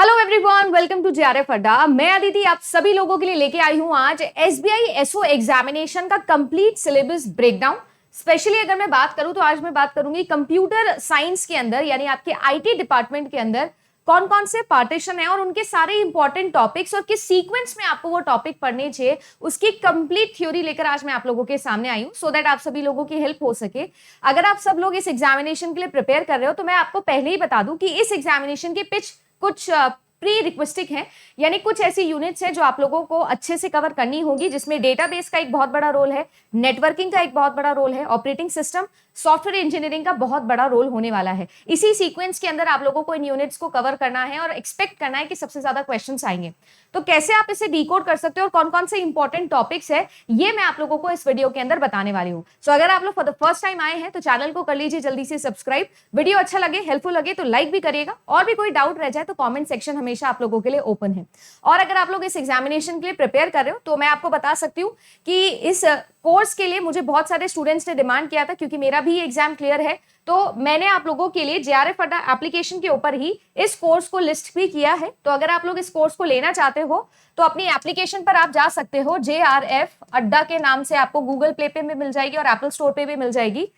Hello everyone, welcome to JRF Adda. मैं अदिति आप सभी लोगों के लिए लेके आई हूं आज एसबीआई एसओ एग्जामिनेशन का कंप्लीट सिलेबस ब्रेकडाउन। स्पेशली अगर मैं बात करूं तो आज मैं बात करूंगी कंप्यूटर साइंस के अंदर यानी आपके आईटी डिपार्टमेंट के अंदर कौन कौन से पार्टीशन है और उनके सारे इंपॉर्टेंट टॉपिक्स और किस सीक्वेंस में आपको वो टॉपिक पढ़ने चाहिए उसकी कंप्लीट थ्योरी लेकर आज मैं आप लोगों के सामने आई हूं सो दैट आप सभी लोगों की हेल्प हो सके। अगर आप सब लोग इस एग्जामिनेशन के लिए प्रिपेयर कर रहे हो तो मैं आपको पहले ही बता दूं कि इस एग्जामिनेशन की पिच कुछ प्री रिक्वेस्टिक है, यानी कुछ ऐसी यूनिट्स हैं जो आप लोगों को अच्छे से कवर करनी होगी, जिसमें डेटाबेस का एक बहुत बड़ा रोल है, नेटवर्किंग का एक बहुत बड़ा रोल है, ऑपरेटिंग सिस्टम, सॉफ्टवेयर इंजीनियरिंग का बहुत बड़ा रोल होने वाला है। इसी सीक्वेंस के अंदर आप लोगों को इन यूनिट्स को कवर करना है और एक्सपेक्ट करना है कि सबसे ज्यादा क्वेश्चंस आएंगे। तो कैसे आप इसे डिकोड कर सकते हो और कौन कौन से इंपॉर्टेंट टॉपिक्स है ये मैं आप लोगों को इस वीडियो के अंदर बताने वाली हूँ। सो अगर आप लोग फॉर द फर्स्ट टाइम आए हैं तो चैनल को कर लीजिए जल्दी से सब्सक्राइब। वीडियो अच्छा लगे, हेल्पफुल लगे तो लाइक भी करिएगा, और भी कोई डाउट रह जाए तो कॉमेंट सेक्शन हमेशा आप लोगों के लिए ओपन है। और अगर आप लोग इस एग्जामिनेशन के लिए प्रिपेयर कर रहे हो तो मैं आपको बता सकती हूँ कि इस कोर्स के लिए मुझे बहुत सारे स्टूडेंट्स ने डिमांड किया था, क्योंकि मेरा भी एग्जाम क्लियर है, तो मैंने आप लोगों के लिए जेआरएफ अड्डा एप्लीकेशन के ऊपर ही इस कोर्स को लिस्ट भी किया है। तो अगर आप लोग इस कोर्स को लेना चाहते हो तो अपनी एप्लीकेशन पर आप जा सकते हो, जेआरएफ अड्डा के नाम से आपको गूगल प्ले पे भी मिल जाएगी और एप्पल स्टोर पे भी मिल जाएगी।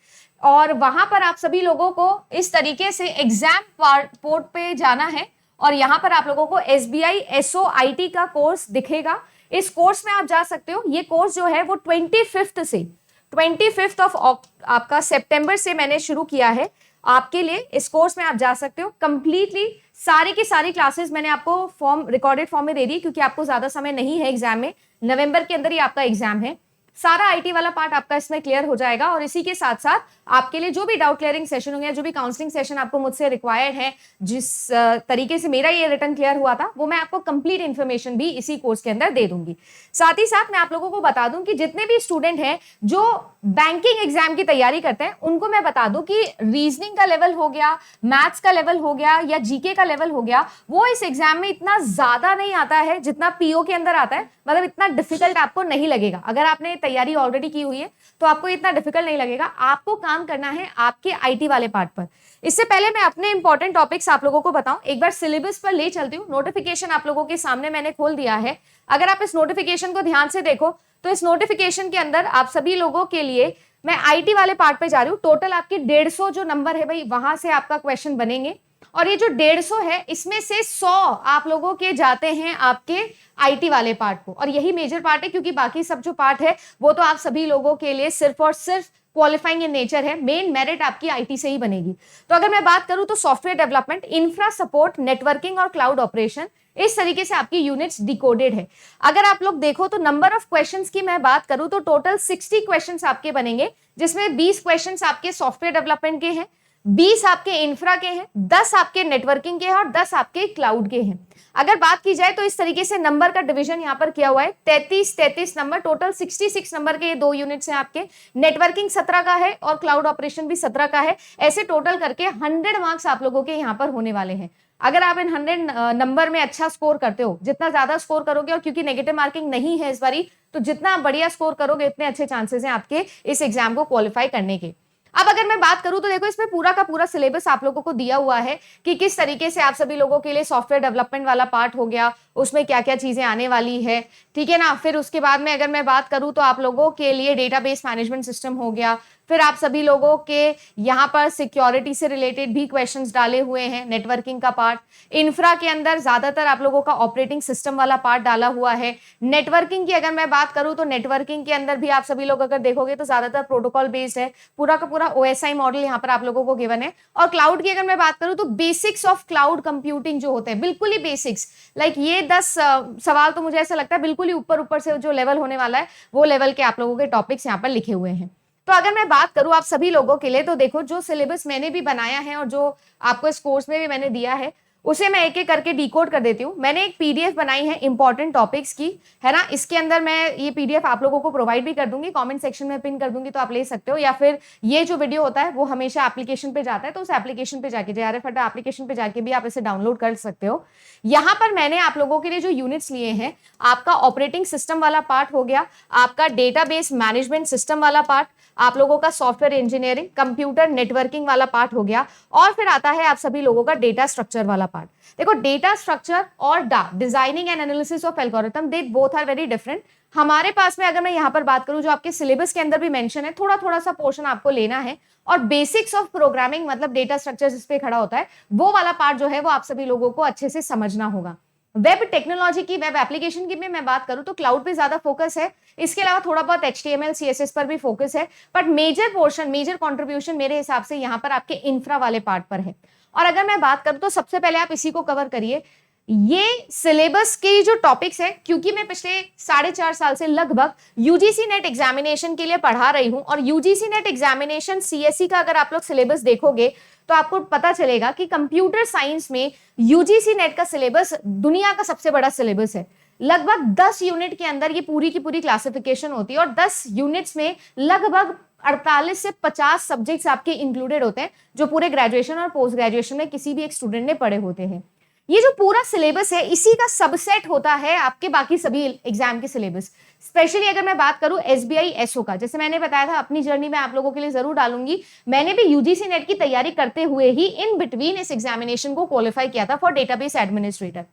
और वहां पर आप सभी लोगों को इस तरीके से एग्जाम पोर्ट पे जाना है और यहाँ पर आप लोगों को एसबीआई एसओ आईटी का कोर्स दिखेगा। इस कोर्स में आप जा सकते हो। ये कोर्स जो है वो 25 ऑफ आपका सितंबर से मैंने शुरू किया है आपके लिए। इस कोर्स में आप जा सकते हो। कंप्लीटली सारी की सारी क्लासेस मैंने आपको फॉर्म रिकॉर्डेड फॉर्म में दे दी, क्योंकि आपको ज्यादा समय नहीं है एग्जाम में। नवंबर के अंदर ही आपका एग्जाम है। सारा आईटी वाला पार्ट आपका इसमें क्लियर हो जाएगा, और इसी के साथ साथ आपके लिए जो भी डाउट क्लियरिंग सेशन होंगे, जो भी काउंसलिंग सेशन आपको मुझसे रिक्वायर्ड है, जिस तरीके से मेरा ये रिटर्न क्लियर हुआ था, वो मैं आपको कंप्लीट इन्फॉर्मेशन भी इसी कोर्स के अंदर दे दूंगी। साथ ही साथ मैं आप लोगों को बता दूं कि जितने भी स्टूडेंट हैं जो बैंकिंग एग्जाम की तैयारी करते हैं, उनको मैं बता दूं कि रीजनिंग का लेवल हो गया, मैथ्स का लेवल हो गया या जीके का लेवल हो गया, वो इस एग्जाम में इतना ज्यादा नहीं आता है जितना पीओ के अंदर आता है। मतलब इतना डिफिकल्ट आपको नहीं लगेगा। अगर आपने तैयारी ऑलरेडी की हुई है तो आपको इतना डिफिकल्ट नहीं लगेगा। आपको काम करना है आपके आईटी वाले पार्ट पर। इससे पहले मैं अपने इंपॉर्टेंट टॉपिक्स आप लोगों को बताऊं, एक बार सिलेबस पर ले चलती हूं। नोटिफिकेशन आप लोगों के सामने मैंने खोल दिया है। अगर आप इस नोटिफिकेशन को ध्यान से देखो तो इस नोटिफिकेशन के अंदर आप सभी लोगों के लिए मैं आईटी वाले पार्ट पे जा रही हूँ। टोटल आपकी 150 जो नंबर है भाई, वहां से आपका क्वेश्चन बनेंगे, और ये जो 150 है इसमें से 100 आप लोगों के जाते हैं आपके आईटी वाले पार्ट को। और यही मेजर पार्ट है, क्योंकि बाकी सब जो पार्ट है वो तो आप सभी लोगों के लिए सिर्फ और सिर्फ क्वालिफाइंग इन नेचर है। मेन मेरिट आपकी आईटी से ही बनेगी। तो अगर मैं बात करूं तो software development, infra support, networking और क्लाउड ऑपरेशन, इस तरीके से आपकी यूनिट्स डिकोडेड है। अगर आप लोग देखो तो नंबर ऑफ क्वेश्चंस की मैं बात करूं तो टोटल 60 क्वेश्चंस आपके बनेंगे, जिसमें 20 क्वेश्चंस आपके सॉफ्टवेयर डेवलपमेंट के हैं, 20 आपके इंफ्रा के हैं, 10 आपके नेटवर्किंग के हैं और 10 आपके क्लाउड के हैं। अगर बात की जाए तो इस तरीके से नंबर का डिवीजन यहाँ पर किया हुआ है। 33 नंबर, टोटल 66 नंबर के ये दो यूनिट्स हैं आपके। नेटवर्किंग 17 का है और क्लाउड ऑपरेशन भी 17 का है। ऐसे टोटल करके 100 मार्क्स आप लोगों के यहाँ पर होने वाले हैं। अगर आप इन 100 नंबर में अच्छा स्कोर करते हो, जितना ज्यादा स्कोर करोगे, और क्योंकि नेगेटिव मार्किंग नहीं है इस बारी, तो जितना बढ़िया स्कोर करोगे इतने अच्छे चांसेस हैं आपके इस एग्जाम को क्वालिफाई करने के। अब अगर मैं बात करूं तो देखो, इसमें पूरा का पूरा सिलेबस आप लोगों को दिया हुआ है कि किस तरीके से आप सभी लोगों के लिए सॉफ्टवेयर डेवलपमेंट वाला पार्ट हो गया, उसमें क्या क्या चीजें आने वाली है, ठीक है ना। फिर उसके बाद में अगर मैं बात करूं तो आप लोगों के लिए डेटाबेस मैनेजमेंट सिस्टम हो गया। फिर आप सभी लोगों के यहाँ पर सिक्योरिटी से रिलेटेड भी क्वेश्चंस डाले हुए हैं, नेटवर्किंग का पार्ट। इंफ्रा के अंदर ज्यादातर आप लोगों का ऑपरेटिंग सिस्टम वाला पार्ट डाला हुआ है। नेटवर्किंग की अगर मैं बात करूं तो नेटवर्किंग के अंदर भी आप सभी लोग अगर देखोगे तो ज्यादातर प्रोटोकॉल बेस्ड है। पूरा का पूरा ओएसआई मॉडल यहाँ पर आप लोगों को गिवन है। और क्लाउड की अगर मैं बात करूं तो बेसिक्स ऑफ क्लाउड कंप्यूटिंग जो होते हैं, बिल्कुल ही बेसिक्स, लाइक ये 10 सवाल तो मुझे ऐसा लगता है बिल्कुल ही ऊपर से जो लेवल होने वाला है वो लेवल के आप लोगों के टॉपिक्स यहाँ पर लिखे हुए हैं। तो अगर मैं बात करूं आप सभी लोगों के लिए, तो देखो जो सिलेबस मैंने भी बनाया है और जो आपको इस कोर्स में भी मैंने दिया है, उसे मैं एक एक करके डिकोड कर देती हूँ। मैंने एक पीडीएफ बनाई है इंपॉर्टेंट टॉपिक्स की, है ना। इसके अंदर मैं ये पीडीएफ आप लोगों को प्रोवाइड भी कर दूंगी, कमेंट सेक्शन में पिन कर दूंगी, तो आप ले सकते हो। या फिर ये जो वीडियो होता है वो हमेशा एप्लीकेशन पे जाता है, तो उस एप्लीकेशन पे जाके, जेआरएफ अड्डा एप्लीकेशन पे जाके भी आप इसे डाउनलोड कर सकते हो। यहाँ पर मैंने आप लोगों के लिए जो यूनिट्स लिए हैं, आपका ऑपरेटिंग सिस्टम वाला पार्ट हो गया, आपका डेटाबेस मैनेजमेंट सिस्टम वाला पार्ट, आप लोगों का सॉफ्टवेयर इंजीनियरिंग, कंप्यूटर नेटवर्किंग वाला पार्ट हो गया, और फिर आता है आप सभी लोगों का डेटा स्ट्रक्चर वाला पार्ट। देखो डेटा स्ट्रक्चर और designing and analysis of algorithm, they both are very different. हमारे पास में अगर मैं यहाँ पर बात करूँ, जो आपके सिलेबस के अंदर भी मेंशन है, थोड़ा थोड़ा सा पोर्शन आपको लेना है, और बेसिक्स ऑफ प्रोग्रामिंग मतलब डेटा स्ट्रक्चर जिस पे खड़ा होता है, वो वाला पार्ट जो है वो आप सभी लोगों को अच्छे से समझना होगा। वेब टेक्नोलॉजी की, वेब एप्लीकेशन की भी मैं बात करूं तो क्लाउड पे ज्यादा फोकस है, इसके अलावा थोड़ा बहुत HTML CSS पर भी फोकस है, but major portion, major contribution मेरे हिसाब से यहाँ पर आपके इंफ्रा वाले पार्ट पर है। और अगर मैं बात करूं तो सबसे पहले आप इसी को कवर करिए। ये सिलेबस के जो टॉपिक्स है, क्योंकि मैं पिछले 4.5 साल से लगभग यूजीसी नेट एग्जामिनेशन के लिए पढ़ा रही हूं, और यूजीसी नेट एग्जामिनेशन CSE का अगर आप लोग सिलेबस देखोगे तो आपको पता चलेगा कि कंप्यूटर साइंस में यूजीसी नेट का सिलेबस दुनिया का सबसे बड़ा सिलेबस है। लगभग 10 यूनिट के अंदर ये पूरी की पूरी क्लासिफिकेशन होती है, और 10 यूनिट्स में लगभग 48 से 50 सब्जेक्ट्स आपके इंक्लूडेड होते हैं, जो पूरे ग्रेजुएशन और पोस्ट ग्रेजुएशन में किसी भी एक स्टूडेंट ने पढ़े होते हैं। ये जो पूरा सिलेबस है, इसी का सबसेट होता है आपके बाकी सभी एग्जाम के सिलेबस। स्पेशली अगर मैं बात करूं SBI SO का, जैसे मैंने बताया था, अपनी जर्नी में आप लोगों के लिए जरूर डालूंगी, मैंने भी यूजीसी नेट की तैयारी करते हुए ही इन बिटवीन इस एग्जामिनेशन को क्वालिफाई किया था फॉर डेटाबेस एडमिनिस्ट्रेटर।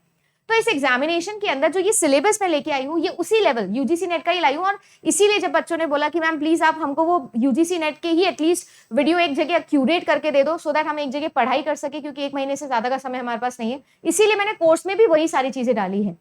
तो इस एग्जामिनेशन के अंदर जो ये सिलेबस मैं लेके आई हूँ, ये उसी लेवल यूजीसी नेट का ही लाई हूँ, और इसीलिए जब बच्चों ने बोला कि मैम प्लीज आप हमको वो यूजीसी नेट के ही एटलीस्ट वीडियो एक जगह क्यूरेट करके दे दो, सो दैट हम एक जगह पढ़ाई कर सके, क्योंकि 1 महीने से ज्यादा का समय हमारे पास नहीं है, इसीलिए मैंने कोर्स में भी वही सारी चीजें डाली है।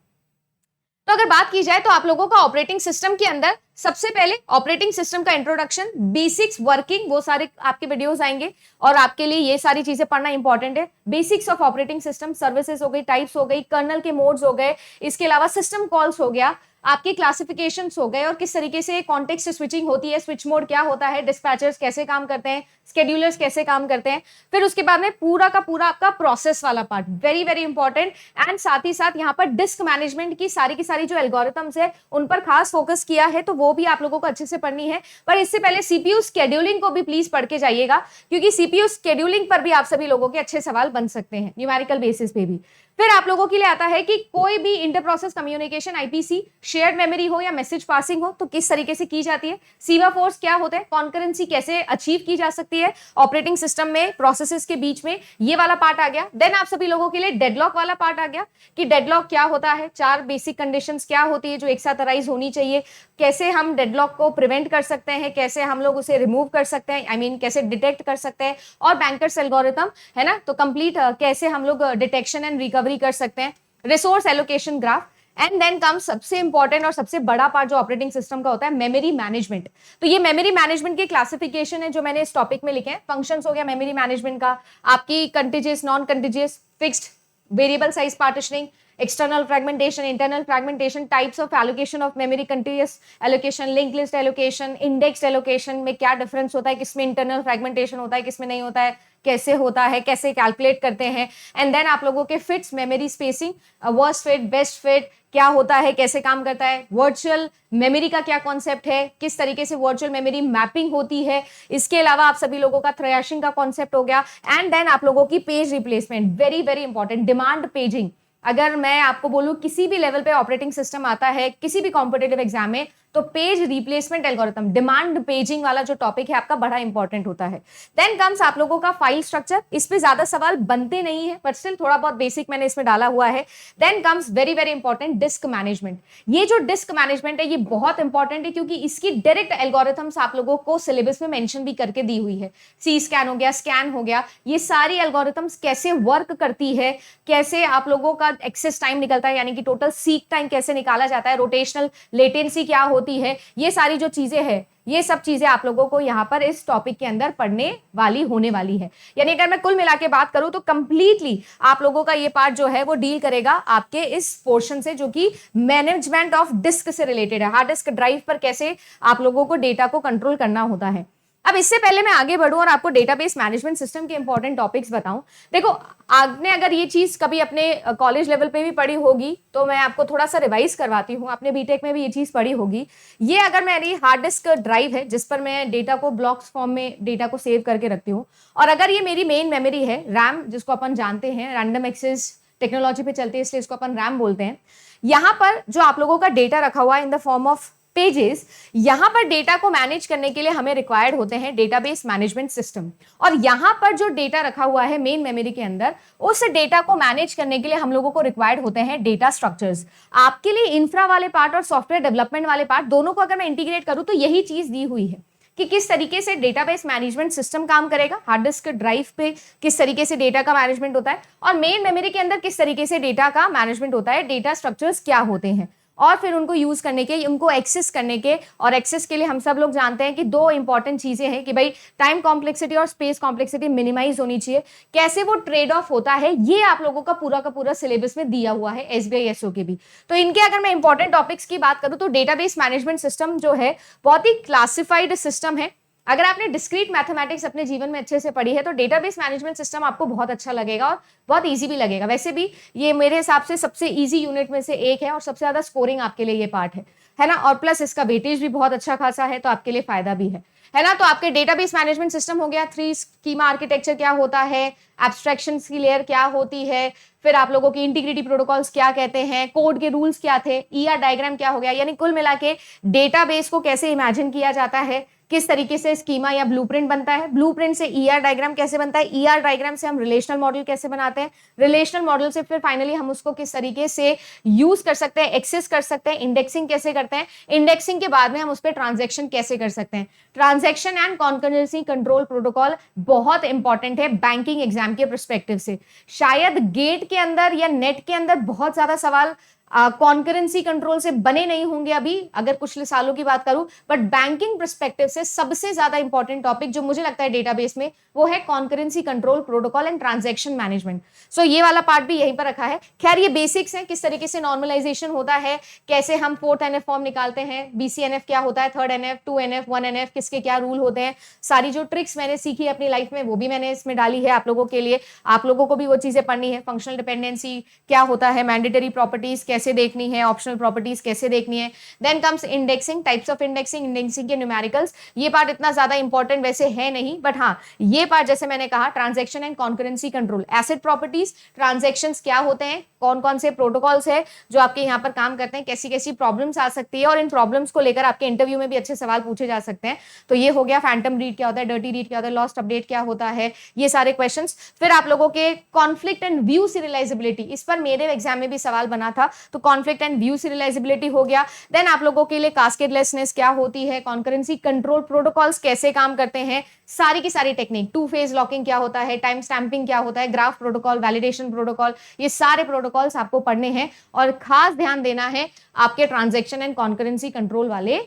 तो अगर बात की जाए तो आप लोगों का ऑपरेटिंग सिस्टम के अंदर सबसे पहले ऑपरेटिंग सिस्टम का इंट्रोडक्शन, बेसिक्स, वर्किंग, वो सारे आपके वीडियोस आएंगे, और आपके लिए ये सारी चीजें पढ़ना इंपॉर्टेंट है। Basics of operating system, services हो गई, टाइप्स हो गई, कर्नल के मोड्स हो गए, इसके अलावा सिस्टम कॉल्स हो गया, आपके क्लासिफिकेशंस हो गए, और किस तरीके से कॉन्टेक्स्ट स्विचिंग होती है, स्विच मोड क्या होता है, डिस्पैचर्स कैसे काम करते हैं, स्केड्यूलर्स कैसे काम करते हैं। फिर उसके बाद में पूरा का पूरा आपका प्रोसेस वाला part, very very important. And साथ ही साथ यहाँ पर डिस्क मैनेजमेंट की सारी जो एल्गोरिथम्स है, उन पर खास फोकस किया है, तो वो भी आप लोगों को अच्छे से पढ़नी है। पर इससे पहले CPU स्केड्यूलिंग को भी प्लीज पढ़ के जाइएगा, क्योंकि CPU स्केड्यूलिंग पर भी आप सभी लोगों के अच्छे सवाल बन सकते हैं, न्यूमेरिकल बेसिस पे भी। फिर आप लोगों के लिए आता है कि कोई भी inter process communication, IPC, shared memory हो या मैसेज पासिंग हो, तो किस तरीके से की जाती है, सीमाफोर्स क्या होता है, कॉन्करेंसी कैसे अचीव की जा सकती है ऑपरेटिंग सिस्टम में प्रोसेसेस के बीच में, ये वाला पार्ट आ गया। देन आप सभी लोगों के लिए डेडलॉक वाला पार्ट आ गया, कि डेडलॉक क्या होता है, 4 बेसिक कंडीशंस क्या होती है जो एक साथ अराइज होनी चाहिए, कैसे हम डेडलॉक को प्रिवेंट कर सकते हैं, कैसे हम लोग उसे रिमूव कर सकते हैं, I mean, कैसे डिटेक्ट कर सकते हैं, और बैंकर्स एल्गोरिथम है ना, तो कंप्लीट कैसे हम लोग डिटेक्शन एंड रिकवरी कर सकते हैं, resource allocation graph. And then come सबसे इंपॉर्टेंट और सबसे बड़ा पार्ट जो ऑपरेटिंग सिस्टम का होता है, मेमोरी मैनेजमेंट। तो ये मेमोरी मैनेजमेंट के क्लासिफिकेशन है जो मैंने इस टॉपिक में लिखे हैं। फंक्शंस हो गया मेमोरी मैनेजमेंट का, आपकी contiguous, non contiguous, fixed, variable size partitioning, external fragmentation, internal fragmentation, types of allocation of memory, continuous allocation, link list allocation, indexed allocation में क्या डिफरेंस होता है, किसमें इंटरनल फ्रैगमेंटेशन होता है, किसमें नहीं होता है, कैसे होता है, कैसे कैलकुलेट करते हैं। एंड देन आप लोगों के fits, memory spacing, worst fit, best fit क्या होता है, कैसे काम करता है, वर्चुअल मेमोरी का क्या कॉन्सेप्ट है, किस तरीके से वर्चुअल मेमोरी मैपिंग होती है। इसके अलावा आप सभी लोगों का थ्रैशिंग का कॉन्सेप्ट हो गया। एंड देन आप लोगों की page replacement, very very important, demand paging. अगर मैं आपको बोलूं किसी भी लेवल पे ऑपरेटिंग सिस्टम आता है किसी भी कॉम्पिटेटिव एग्जाम में, तो page replacement algorithm, demand paging वाला जो टॉपिक है आपका, बड़ा इंपॉर्टेंट होता है। देन कम्स आप लोगों का फाइल स्ट्रक्चर, इस पे ज्यादा सवाल बनते नहीं है, बट स्टिल थोड़ा बहुत बेसिक मैंने इसमें डाला हुआ है। Then comes very very important disk management. ये जो डिस्क मैनेजमेंट है ये बहुत इंपॉर्टेंट है, क्योंकि इसकी डायरेक्ट एल्गोरिथम्स आप लोगों को सिलेबस में मेंशन भी करके दी हुई है। सी स्कैन हो गया, स्कैन हो गया, ये सारी एल्गोरिथम्स कैसे वर्क करती है, कैसे आप लोगों का एक्सेस टाइम निकलता है, यानी कि टोटल सीक टाइम कैसे निकाला जाता है, रोटेशनल लेटेंसी क्या होती है, ये सारी जो चीजें हैं, ये सब चीजें आप लोगों को यहाँ पर इस टॉपिक के अंदर पढ़ने वाली होने वाली है। यानी अगर मैं कुल मिला के बात करूं तो कंप्लीटली आप लोगों का ये पार्ट जो है वो डील करेगा आपके इस पोर्शन से, जो कि मैनेजमेंट ऑफ डिस्क से रिलेटेड है। हार्ड डिस्क ड्राइव पर कैसे आप लोगों को डेटा को कंट्रोल करना होता है। अब इससे पहले मैं आगे बढ़ूं और आपको डेटाबेस मैनेजमेंट सिस्टम के इंपॉर्टेंट टॉपिक्स बताऊं। देखो, आपने अगर ये चीज कभी अपने कॉलेज लेवल पे भी पढ़ी होगी तो मैं आपको थोड़ा सा रिवाइज करवाती हूँ, आपने बीटेक में भी ये चीज पढ़ी होगी। ये अगर मेरी हार्ड डिस्क ड्राइव है जिस पर मैं डेटा को ब्लॉक्स फॉर्म में डेटा को सेव करके रखती हूँ, और अगर ये मेरी मेन मेमोरी है, रैम जिसको अपन जानते हैं, रैंडम एक्सेस टेक्नोलॉजी पे चलती है इसलिए इसको अपन रैम बोलते हैं। यहाँ पर जो आप लोगों का डेटा रखा हुआ है in the form of pages, यहां पर डेटा को मैनेज करने के लिए हमें रिक्वायर्ड होते हैं डेटाबेस मैनेजमेंट सिस्टम। और यहां पर जो डेटा रखा हुआ है मेन मेमोरी के अंदर, उस डेटा को मैनेज करने के लिए हम लोगों को रिक्वायर्ड होते हैं डेटा स्ट्रक्चर्स। आपके लिए इंफ्रा वाले पार्ट और सॉफ्टवेयर डेवलपमेंट वाले पार्ट दोनों को अगर मैं इंटीग्रेट करूं तो यही चीज दी हुई है कि किस तरीके से डेटाबेस मैनेजमेंट सिस्टम काम करेगा, हार्ड डिस्क ड्राइव पे किस तरीके से डेटा का मैनेजमेंट होता है, और मेन मेमोरी के अंदर किस तरीके से डेटा का मैनेजमेंट होता है, डेटा स्ट्रक्चर्स क्या होते हैं, और फिर उनको यूज करने के, उनको एक्सेस करने के। और एक्सेस के लिए हम सब लोग जानते हैं कि दो इंपॉर्टेंट चीजें हैं कि भाई टाइम कॉम्प्लेक्सिटी और स्पेस कॉम्प्लेक्सिटी मिनिमाइज होनी चाहिए। कैसे वो ट्रेड ऑफ होता है ये आप लोगों का पूरा सिलेबस में दिया हुआ है एसबीआई एसओ के भी। तो इनके अगर मैं इंपॉर्टेंट टॉपिक्स की बात करूं तो डेटाबेस मैनेजमेंट सिस्टम जो है बहुत ही क्लासिफाइड सिस्टम है। अगर आपने डिस्क्रीट मैथमेटिक्स अपने जीवन में अच्छे से पढ़ी है तो डेटाबेस मैनेजमेंट सिस्टम आपको बहुत अच्छा लगेगा और बहुत इजी भी लगेगा। वैसे भी ये मेरे हिसाब से सबसे इजी यूनिट में से एक है और सबसे ज्यादा स्कोरिंग आपके लिए ये पार्ट है ना। और प्लस इसका वेटेज भी बहुत अच्छा खासा है, तो आपके लिए फायदा भी है ना। तो आपके डेटाबेस मैनेजमेंट सिस्टम हो गया, 3 स्कीमा आर्किटेक्चर क्या होता है, एब्स्ट्रैक्शन की लेयर क्या होती है, फिर आप लोगों की इंटीग्रिटी प्रोटोकॉल्स क्या कहते हैं, कोड के रूल्स क्या थे, ईआर डायग्राम क्या हो गया, यानी कुल मिला के डेटाबेस को कैसे इमेजिन किया जाता है, किस तरीके से स्कीमा या ब्लूप्रिंट बनता है, ब्लूप्रिंट से ईआर डायग्राम कैसे बनता है, ईआर डायग्राम से हम रिलेशनल मॉडल कैसे बनाते हैं, रिलेशनल मॉडल से फिर फाइनली हम उसको किस तरीके से यूज कर सकते हैं, एक्सेस कर सकते हैं, इंडेक्सिंग कैसे करते हैं, इंडेक्सिंग के बाद में हम उस पर ट्रांजेक्शन कैसे कर सकते हैं। Transaction and concurrency control protocol बहुत इंपॉर्टेंट है बैंकिंग एग्जाम के परस्पेक्टिव से। शायद गेट के अंदर या नेट के अंदर बहुत ज्यादा सवाल कॉन्करेंसी कंट्रोल से बने नहीं होंगे अभी, अगर पिछले सालों की बात करूं, बट बैंकिंग पर्सपेक्टिव से सबसे ज्यादा इंपॉर्टेंट टॉपिक जो मुझे लगता है डेटाबेस में वो है concurrency control protocol and transaction management. So ये वाला पार्ट भी यहीं पर रखा है। खैर ये बेसिक्स हैं, किस तरीके से नॉर्मलाइजेशन होता है, कैसे हम 4th NF फॉर्म निकालते हैं, BCNF क्या होता है, 3rd NF, 2 NF, 1 NF, किसके क्या रूल होते हैं, सारी जो ट्रिक्स मैंने सीखी अपनी लाइफ में वो भी मैंने इसमें डाली है आप लोगों के लिए। आप लोगों को भी वो चीजें पढ़नी है। फंक्शनल डिपेंडेंसी क्या होता है, मैंडेटरी प्रॉपर्टीज कैसे देखनी है, ऑप्शनल प्रॉपर्टीज कैसे देखनी है। Then comes indexing, types of indexing, indexing के न्यूमेरिकल्स। ये पार्ट इतना ज्यादा इंपॉर्टेंट वैसे है नहीं, बट हाँ ये पार्ट जैसे मैंने कहा transaction and concurrency control, asset properties, transactions क्या होते हैं, कौन कौन से प्रोटोकॉल्स है जो आपके यहाँ पर काम करते हैं, कैसी कैसी प्रॉब्लम्स आ सकती है, और इन प्रॉब्लम्स को लेकर आपके इंटरव्यू में भी अच्छे सवाल पूछे जा सकते हैं। तो ये हो गया फैंटम रीड क्या होता है, डर्टी रीड क्या होता है, लॉस्ट अपडेट क्या होता है, ये सारे क्वेश्चंस। फिर आप लोगों के कॉन्फ्लिक्ट एंड व्यू सीरियलाइजेबिलिटी, इस पर मेरे एग्जाम में भी सवाल बना था, तो कॉन्फ्लिक्ट एंड व्यू सीरियलाइजेबिलिटी हो गया। देन आप लोगों के लिए कास्केडलेसनेस क्या होती है, कॉन्करेंसी कंट्रोल प्रोटोकॉल्स कैसे काम करते हैं, सारी की सारी टेक्निक, 2 फेज लॉकिंग क्या होता है, टाइम स्टैंपिंग क्या होता है, ग्राफ प्रोटोकॉल, वैलिडेशन प्रोटोकॉल, ये सारे प्रोटोकॉल्स आपको पढ़ने हैं। और खास ध्यान देना है आपके ट्रांजैक्शन एंड कॉन्करेंसी कंट्रोल वाले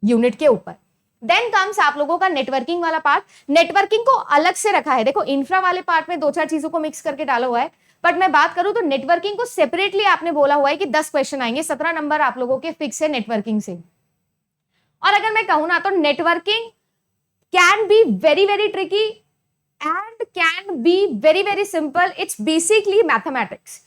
यूनिट के ऊपर। देन कम्स आप लोगों का नेटवर्किंग वाला पार्ट। नेटवर्किंग को अलग से रखा है, देखो इंफ्रा वाले पार्ट में 2-4 चीजों को मिक्स करके डाला हुआ है, बट मैं बात करूं तो नेटवर्किंग को सेपरेटली आपने बोला हुआ है कि 10 क्वेश्चन आएंगे, 17 नंबर आप लोगों के फिक्स है नेटवर्किंग से। और अगर मैं कहूं ना तो networking can be very very tricky and can be very very simple. It's basically mathematics.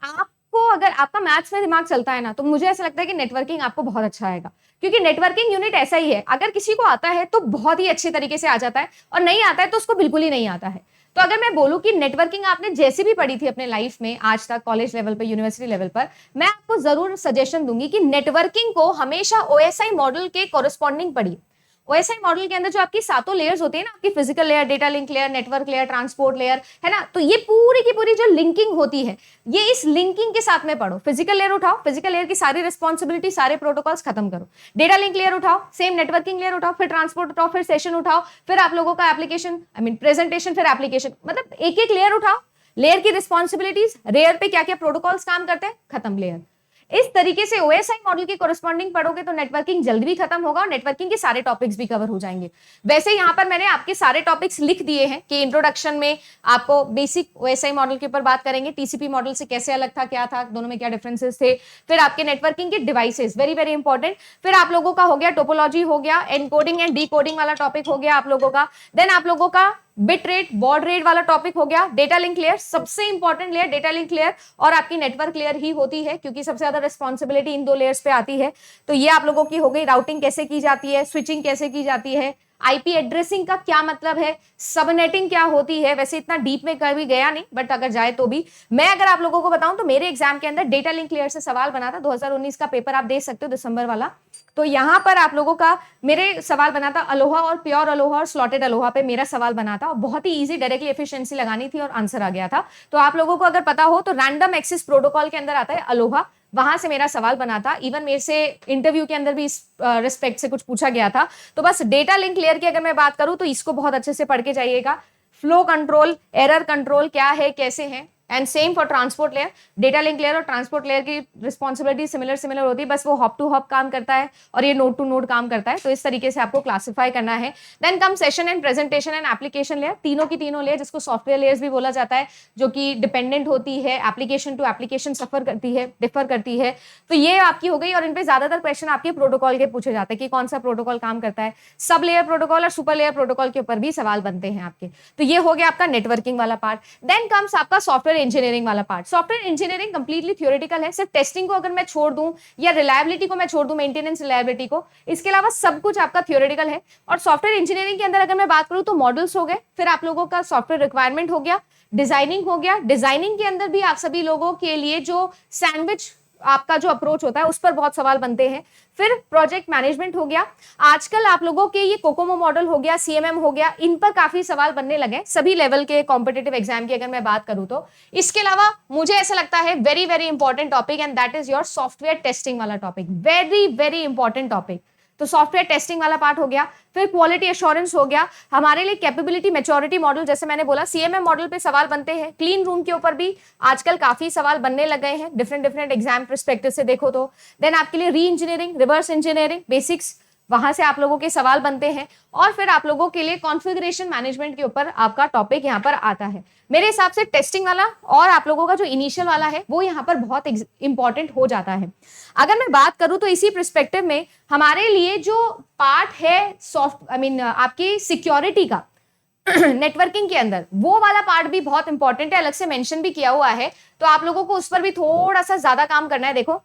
आपको अगर आपका मैथ्स में दिमाग चलता है ना तो मुझे ऐसा लगता है कि नेटवर्किंग आपको बहुत अच्छा आएगा, क्योंकि नेटवर्किंग यूनिट ऐसा ही है, अगर किसी को आता है तो बहुत ही अच्छे तरीके से आ जाता है, और नहीं आता है तो उसको बिल्कुल ही नहीं आता है। तो अगर मैं बोलूं कि नेटवर्किंग आपने जैसे भी पढ़ी थी अपने लाइफ में आज तक, कॉलेज लेवल पर, यूनिवर्सिटी लेवल पर, मैं आपको जरूर सजेशन दूंगी कि नेटवर्किंग को हमेशा ओएसआई मॉडल के कॉरेस्पॉन्डिंग पढ़िए। ओएसआई मॉडल के अंदर जो आपकी 7 लेयर्स होती है ना, आपकी physical layer, data link layer, network layer, transport layer, है ना, तो ये पूरी की पूरी जो लिंकिंग होती है ये इस लिंकिंग के साथ में पढ़ो। फिजिकल लेयर उठाओ, फिजिकल लेयर की सारी रिस्पॉन्सिबिलिटी, सारे प्रोटोकॉल्स खत्म करो, डेटा लिंक लेयर उठाओ, सेम नेटवर्किंग लेयर उठाओ, फिर ट्रांसपोर्ट उठाओ, फिर सेशन उठाओ, फिर आप लोगों का एप्लीकेशन, आई मीन प्रेजेंटेशन, फिर एप्लीकेशन, मतलब एक एक लेयर उठाओ, लेयर की रिस्पॉन्सिबिलिटीज, लेयर पे क्या क्या प्रोटोकॉल्स काम करते हैं, खत्म लेयर। इस तरीके से ओएसआई मॉडल की कोरेस्पॉन्डिंग पढ़ोगे तो नेटवर्किंग जल्दी भी खत्म होगा और नेटवर्किंग के सारे टॉपिक्स भी कवर हो जाएंगे। वैसे यहाँ पर मैंने आपके सारे टॉपिक्स लिख दिए हैं कि इंट्रोडक्शन में आपको बेसिक ओएसआई मॉडल के ऊपर बात करेंगे, टीसीपी मॉडल से कैसे अलग था, क्या था, दोनों में क्या डिफरेंसेस थे, फिर आपके नेटवर्किंग के डिवाइसेस, वेरी वेरी इंपॉर्टेंट, फिर आप लोगों का हो गया टोपोलॉजी, हो गया एनकोडिंग एंड डीकोडिंग वाला टॉपिक हो गया आप लोगों का, देन आप लोगों का बिट रेट, बॉड रेट वाला टॉपिक हो गया, डेटा लिंक लेयर, सबसे important layer data link layer और आपकी नेटवर्क लेयर ही होती है, क्योंकि सबसे ज्यादा रिस्पॉन्सिबिलिटी इन 2 लेयर्स पे आती है। तो ये आप लोगों की हो गई। राउटिंग कैसे की जाती है, स्विचिंग कैसे की जाती है, आईपी एड्रेसिंग का क्या मतलब है, सबनेटिंग क्या होती है। वैसे इतना डीप में कभी गया नहीं, बट अगर जाए तो भी मैं अगर आप लोगों को बताऊं तो मेरे एग्जाम के अंदर डेटा लिंक लेयर से सवाल बना था। 2019 का पेपर आप देख सकते हो, दिसंबर वाला। तो यहां पर आप लोगों का मेरे सवाल बना था अलोहा और प्योर अलोहा और स्लॉटेड अलोहा पे मेरा सवाल बना था, और बहुत ही इजी डायरेक्टली एफिशिएंसी लगानी थी और आंसर आ गया था। तो आप लोगों को अगर पता हो तो रैंडम एक्सेस प्रोटोकॉल के अंदर आता है अलोहा, वहां से मेरा सवाल बना था। इवन मेरे से इंटरव्यू के अंदर भी इस रिस्पेक्ट से कुछ पूछा गया था। तो बस डेटा लिंक लेयर की अगर मैं बात करूं तो इसको बहुत अच्छे से पढ़ के जाइएगा। फ्लो कंट्रोल, एरर कंट्रोल क्या है, कैसे है, and same for transport layer. Data link layer और ट्रांसपोर्ट लेयर की रिस्पॉन्सिबिलिटी सिमिलर होती है, बस वो हॉप टू हॉप काम करता है और ये नोड टू नोड काम करता है। तो इस तरीके से आपको क्लासिफाई करना है। Then come session and presentation and application layer, तीनों की तीनों लेयर जिसको सॉफ्टवेयर लेयर्स भी बोला जाता है, जो कि डिपेंडेंट होती है, एप्लीकेशन टू एप्लीकेशन सफर करती है, डिफर करती है। तो ये आपकी हो गई, और इन पे ज्यादातर क्वेश्चन आपके प्रोटोकॉल के पूछे जाते हैं कि कौन सा प्रोटोकॉल काम करता है। सब लेयर प्रोटोकॉल और सुपर लेयर प्रोटोकॉल के ऊपर भी सवाल बनते हैं आपके। तो ये हो गया आपका नेटवर्किंग वाला पार्ट। देन कम्स आपका सॉफ्टवेयर इंजीनियरिंग वाला part. Software engineering completely theoretical है, सिर्फ टेस्टिंग को अगर मैं छोड़ दूं या रिलायबिलिटी को मैं छोड़ दूं, मेंटेनेंस रिलायबिलिटी को, इसके अलावा सब कुछ आपका थ्योरेटिकल है। और सॉफ्टवेयर इंजीनियरिंग के अंदर अगर मैं बात करूं तो मॉडल्स हो गए, फिर आप लोगों का सॉफ्टवेयर रिक्वायरमेंट हो गया, डिजाइनिंग हो गया। डिजाइनिंग के अंदर भी आप सभी लोगों के लिए जो सैंडविच आपका जो अप्रोच होता है उस पर बहुत सवाल बनते हैं। फिर प्रोजेक्ट मैनेजमेंट हो गया, आजकल आप लोगों के ये कोकोमो मॉडल हो गया, सीएमएम हो गया, इन पर काफी सवाल बनने लगे सभी लेवल के कॉम्पिटिटिव एग्जाम की अगर मैं बात करूं तो। इसके अलावा मुझे ऐसा लगता है very very important topic, and that is your software testing वाला topic. Very very important topic. तो सॉफ्टवेयर टेस्टिंग वाला पार्ट हो गया, फिर क्वालिटी एश्योरेंस हो गया। हमारे लिए कैपेबिलिटी मैच्योरिटी मॉडल, जैसे मैंने बोला सीएमएम मॉडल पे सवाल बनते हैं। क्लीन रूम के ऊपर भी आजकल काफी सवाल बनने लग गए हैं डिफरेंट एग्जाम पर्सपेक्टिव से देखो तो। देन आपके लिए री इंजीनियरिंग, रिवर्स इंजीनियरिंग, बेसिक्स, वहां से आप लोगों के सवाल बनते हैं। और फिर आप लोगों के लिए कॉन्फ़िगरेशन मैनेजमेंट के ऊपर आपका टॉपिक यहाँ पर आता है। मेरे हिसाब से टेस्टिंग वाला और आप लोगों का जो इनिशियल वाला है वो यहाँ पर बहुत इंपॉर्टेंट हो जाता है। अगर मैं बात करूं तो इसी पर्सपेक्टिव में हमारे लिए जो पार्ट है आपकी सिक्योरिटी का नेटवर्किंग के अंदर, वो वाला पार्ट भी बहुत इंपॉर्टेंट है, अलग से मेंशन भी किया हुआ है। तो आप लोगों को उस पर भी थोड़ा सा ज्यादा काम करना है। देखो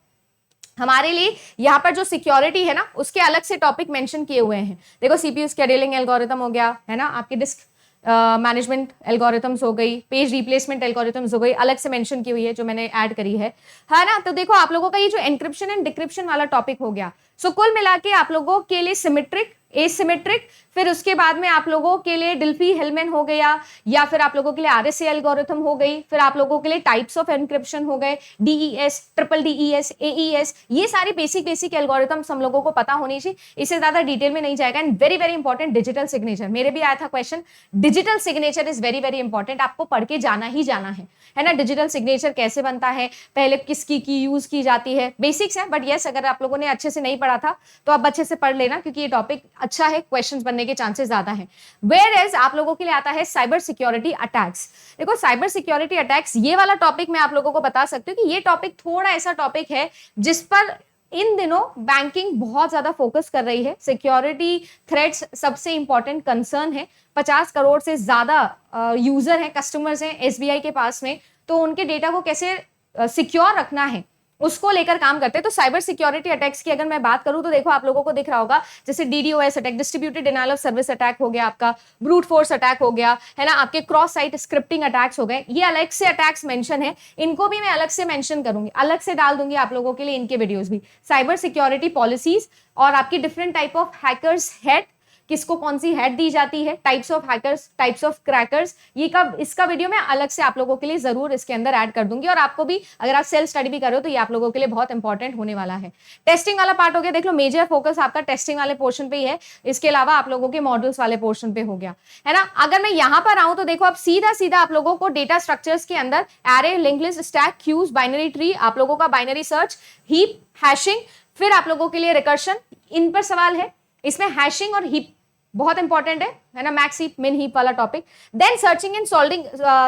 हमारे लिए यहाँ पर जो सिक्योरिटी है ना, उसके अलग से टॉपिक मेंशन किए हुए हैं। देखो सीपीयू शेड्यूलिंग एल्गोरिथम हो गया, है ना, आपकी डिस्क मैनेजमेंट एल्गोरिथम्स हो गई, पेज रिप्लेसमेंट एल्गोरिथम्स हो गई, अलग से मेंशन की हुई है जो मैंने ऐड करी है ना। तो देखो आप लोगों का ये जो एनक्रिप्शन एंड डिक्रिप्शन वाला टॉपिक हो गया। सो कुल मिला के आप लोगों के लिए सिमेट्रिक, एसिमेट्रिक, फिर उसके बाद में आप लोगों के लिए डिल्फी हेलमैन हो गया, या फिर आप लोगों के लिए आरएसए एल्गोरिथम हो गई, फिर आप लोगों के लिए टाइप्स ऑफ एनक्रिप्शन हो गए, डीईएस, ट्रिपल डीईएस, एईएस, ये सारी बेसिक एल्गोरिथम्स हम लोगों को पता होनी चाहिए। इससे ज्यादा डिटेल में नहीं जाएगा। And very very important digital signature, मेरे भी आया था question. Digital signature is very very important, आपको पढ़ के जाना ही जाना है ना। डिजिटल सिग्नेचर कैसे बनता है, पहले किसकी की यूज की जाती है, बेसिक्स है। बट यस, अगर आप लोगों ने अच्छे से नहीं पढ़ा था तो आप अच्छे से पढ़ लेना, क्योंकि ये टॉपिक अच्छा है, क्वेश्चंस बनने के चांसेस ज्यादा हैं। वेयर एज आप लोगों के लिए आता है साइबर सिक्योरिटी अटैक्स। देखो साइबर सिक्योरिटी अटैक्स, ये वाला टॉपिक मैं आप लोगों को बता सकती हूँ कि ये टॉपिक थोड़ा ऐसा टॉपिक है जिस पर इन दिनों बैंकिंग बहुत ज्यादा फोकस कर रही है। सिक्योरिटी थ्रेट्स सबसे इंपॉर्टेंट कंसर्न है। 50 करोड़ से ज्यादा यूजर हैं, कस्टमर्स हैं एसबीआई के पास में, तो उनके डेटा को कैसे सिक्योर रखना है उसको लेकर काम करते हैं। तो साइबर सिक्योरिटी अटैक्स की अगर मैं बात करूं तो देखो आप लोगों को दिख रहा होगा, जैसे DDoS attack, distributed denial of service attack हो गया, आपका ब्रूट फोर्स अटैक हो गया, है ना, आपके क्रॉस साइट स्क्रिप्टिंग अटैक्स हो गए। ये अलग से अटैक्स मेंशन है, इनको भी मैं अलग से मेंशन करूंगी, अलग से डाल दूंगी आप लोगों के लिए इनके वीडियोस भी। साइबर सिक्योरिटी पॉलिसीज और आपकी different type of hackers head, किसको कौन सी हेड दी जाती है, types of hackers, types of crackers, इसका वीडियो मैं अलग से आप लोगों के लिए जरूर इसके अंदर ऐड कर दूंगी। और आपको भी अगर आप सेल्फ स्टडी भी कर रहे हो तो ये आप लोगों के लिए बहुत इंपॉर्टेंट होने वाला है। टेस्टिंग वाला पार्ट हो गया, देख लो मेजर फोकस आपका टेस्टिंग वाले पोर्शन पे ही है। इसके अलावा आप लोगों के मॉडल्स वाले पोर्शन पे हो गया, है ना। अगर मैं यहाँ पर आऊं तो देखो आप सीधा आप लोगों को डेटा स्ट्रक्चर्स के अंदर array, link list, stack, queues, binary tree, आप लोगों का बाइनरी सर्च, हीप, हैशिंग, फिर आप लोगों के लिए रिकर्शन, इन पर सवाल है। इसमें हैशिंग और हीप बहुत इंपॉर्टेंट है ना, मैक्स हीप, मिन हीप वाला topic. Then searching and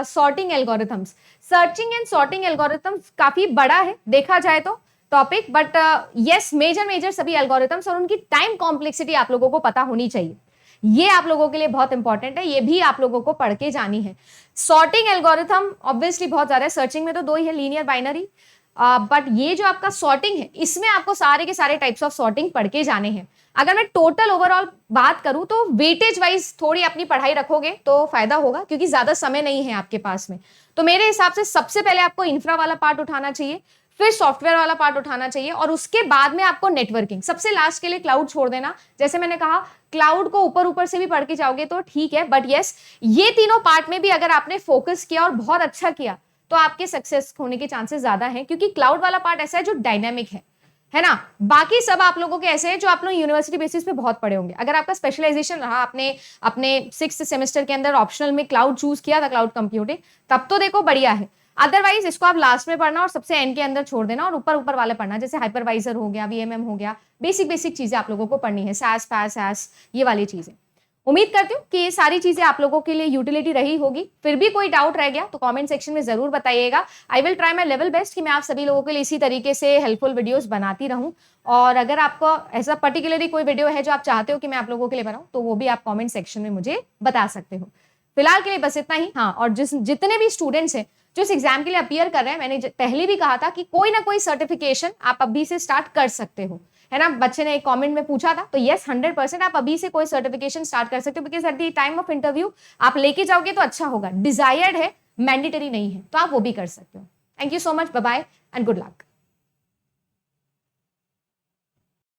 sorting algorithms. Searching and sorting algorithms काफी बड़ा है देखा जाए तो टॉपिक, बट यस मेजर सभी एल्गोरिथम्स और उनकी टाइम कॉम्प्लेक्सिटी आप लोगों को पता होनी चाहिए। ये आप लोगों के लिए बहुत इंपॉर्टेंट है, ये भी आप लोगों को पढ़ के जानी है। सॉर्टिंग एल्गोरिथम ऑब्वियसली बहुत ज्यादा है। सर्चिंग में तो दो ही है, लीनियर, बाइनरी। बट ये जो आपका सॉर्टिंग है, इसमें आपको सारे के सारे टाइप्स ऑफ सॉर्टिंग पढ़ के जाने हैं। अगर मैं टोटल ओवरऑल बात करूं तो वेटेज वाइज थोड़ी अपनी पढ़ाई रखोगे तो फायदा होगा, क्योंकि ज्यादा समय नहीं है आपके पास में। तो मेरे हिसाब से सबसे पहले आपको इंफ्रा वाला पार्ट उठाना चाहिए, फिर सॉफ्टवेयर वाला पार्ट उठाना चाहिए, और उसके बाद में आपको नेटवर्किंग, सबसे लास्ट के लिए क्लाउड छोड़ देना। जैसे मैंने कहा, क्लाउड को ऊपर ऊपर से भी पढ़ के जाओगे तो ठीक है, बट यस, ये तीनों पार्ट में भी अगर आपने फोकस किया और बहुत अच्छा किया तो आपके सक्सेस होने के चांसेस ज्यादा हैं, क्योंकि क्लाउड वाला पार्ट ऐसा है जो डायनेमिक है ना। बाकी सब आप लोगों के ऐसे हैं जो आप लोग यूनिवर्सिटी बेसिस पे बहुत पढ़े होंगे। अगर आपका स्पेशलाइजेशन रहा, आपने अपने 6th सेमेस्टर के अंदर ऑप्शनल में क्लाउड चूज किया था, क्लाउड कंप्यूटिंग, तब तो देखो बढ़िया है। अदरवाइज इसको आप लास्ट में पढ़ना और सबसे एंड के अंदर छोड़ देना, और ऊपर ऊपर वाले पढ़ना, जैसे हाइपरवाइजर हो गया, वीएमएम हो गया, बेसिक बेसिक चीजें आप लोगों को पढ़नी है, सास फैस एस, ये वाली चीजें। उम्मीद करती हूँ कि ये सारी चीजें आप लोगों के लिए यूटिलिटी रही होगी। फिर भी कोई डाउट रह गया तो कमेंट सेक्शन में जरूर बताइएगा। I will try my level best कि मैं आप सभी लोगों के लिए इसी तरीके से हेल्पफुल वीडियोस बनाती रहूं। और अगर आपको ऐसा पर्टिकुलरली कोई वीडियो है जो आप चाहते हो कि मैं आप लोगों के लिए बनाऊं, तो वो भी आप कॉमेंट सेक्शन में मुझे बता सकते हो। फिलहाल के लिए बस इतना ही। हाँ, और जितने भी स्टूडेंट्स हैं जो इस एग्जाम के लिए अपीयर कर रहे हैं, मैंने पहले भी कहा था कि कोई ना कोई सर्टिफिकेशन आप अभी से स्टार्ट कर सकते हो, है ना। बच्चे ने एक कमेंट में पूछा था, तो यस 100% आप अभी से कोई सर्टिफिकेशन स्टार्ट कर सकते हो, because at the time of interview आप लेके जाओगे तो अच्छा होगा। डिजायर्ड है, मैंडेटरी नहीं है, तो आप वो भी कर सकते हो। Thank you so much, bye bye and good luck.